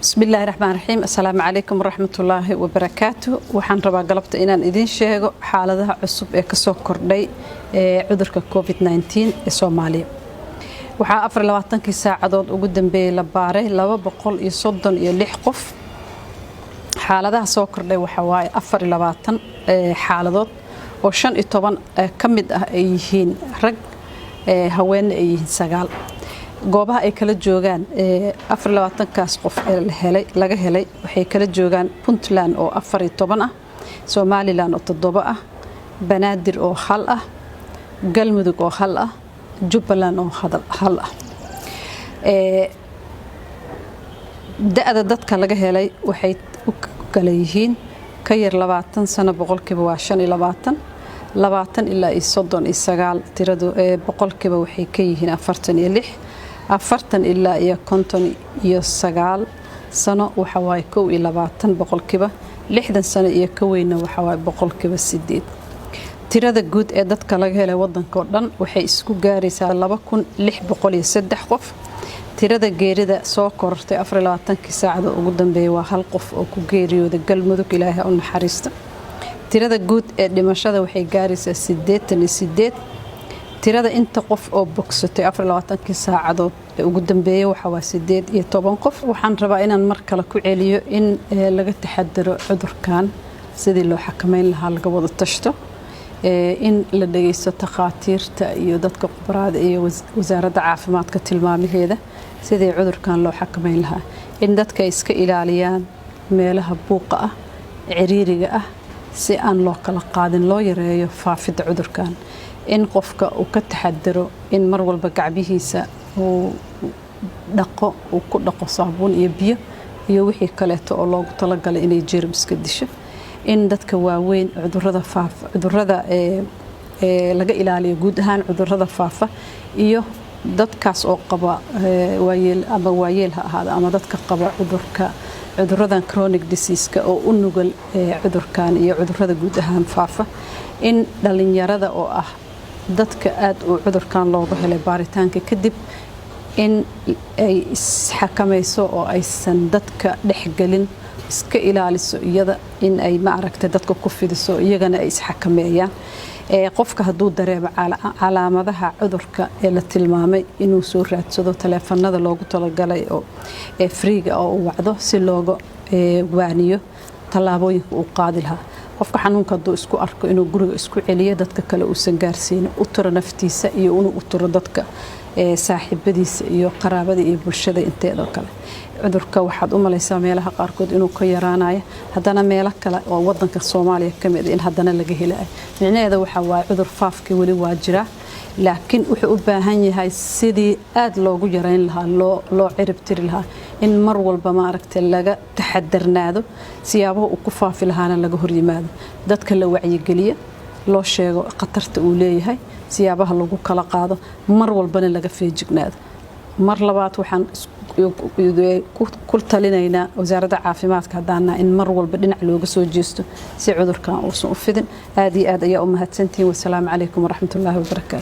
بسم الله الرحمن الرحيم. السلام عليكم ورحمة الله وبركاته. وحن ربا قلبت إنان إذن شيء حالها عصب كسو كردي عذرك كوفيد-19 الصومالي. وحا أفر لواتنكي ساعدود وقدم بي لباري لو بقول يصدن يلح قف حالها سو كردي وحواي أفر لواتن حالدود وشان إطبان كمد أيهين رق هوين أيهين سقال goobaha ay kala joogan 24kaas qof laga helay waxay kala joogan Puntland oo 14 ah Somaliland oo 7 ah Banaadir oo 1 ah Galmudug oo 1 ah Jubbaland oo 1 ah da'da dadka laga helay waxay u kala yihiin ka yar 20 sano boqolkiiba waa 25 20 ilaa 39 tiradu boqolkiiba waxay ka yihiin 46 afartan ilaa iyo 59 sano waxa way 22 boqolkiiba 60 sano iyo ka weyna waxa way boqolkiiba 8 tirada guud ee dadka laga helay wadanka oo dhan waxay isku gaaraysaa 2603 qof tirada geerida soo kortay 24 saacado ugu dambeeyay waa hal qof oo ku geeriyooday Galmudug Ilaahay u naxariisto tirada guud ee dhimashada waxay gaaraysaa 88 tirada inta qof oo bogsatay 24 saacadood ugu dambeeyay waxa waa 18 qof waxaan rabaa inaan mar kale ku celiyo in laga taxadaro cudurkan sidii loo xakameyn lahaa laga wada tashto in la dhageysto takhaatiirta iyo dadka khibrada iyo wasaaradda caafimaadka tilmaamaheeda sidii cudurkan loo xakameyn lahaa in dadka iska ilaaliyaan meelaha buuqa ah ciriiriga ah si aan loo kala qaadin loo yareeyo faafidda cudurkan in qofka uu ka taxadaro in mar walba gacbihiisa uu dhaqo uu ku dhaqo saabuun iyo biyo iyo wixii kale oo loogu talagalay inay jeermiska disho in dadka waaweyn cudurrada laga ilaaliyo guud ahaan cudurrada faafa iyo dadkaas oo qaba waayeel ha ahaado ama dadka qaba cudurradan chronic disease-ka oo u nugul cudurkan iyo cudurrada guud ahaan faafa in dhalinyarada oo ah dadka aad uu cudurkan looga helay baaritaanka kadib in ay isxakamayso oo aysan dadka dhexgelin iska ilaaliso iyada in ay ma aragtay dadka ku fidiso iyagana ay isxakameeyaan qofka hadduu dareemo calaamadaha cudurka ee la tilmaamay inuu soo raadsado taleefanada loogu talagalay oo freega oo u wacdo si looga waaniyo tallaabooyinka uu qaadi lahaa qofka xanuunka hadduu isku arko inuu guriga isku celiyo dadka kale uusan gaarsiin u tiro naftiisa iyo inuu u tiro dadka saaxiibadiisa iyo qaraabada iyo bulshada inteeda kale cudurka waxaad u malaysaa meelaha qaarkood inuu ka yaraanayo haddana meelo kale oo wadanka Soomaaliya kamid in haddana laga helayo micnaheedu waxa waa cudur faafki wali waa jira laakiin wuxuu u baahan yahay sidii aad loogu yareyn lahaa loo cirib tiri lahaa in mar walba ma aragtay laga taxadarnaado siyaabaha uu ku faafi lahaana laga hor yimaado dadka la wacyigeliyo loo sheego khatarta uu leeyahay siyaabaha lagu kala qaado mar walbana laga feejignaado mar labaad waxaan ku talinaynaa wasaaradda caafimaadka hadana in mar walba dhinac looga soo jeesto si cudurkan uusan u fidin aad iyo aad ayaa u mahadsantiin wassalaamu calaykum waraxmatullaahi wabarakaatuh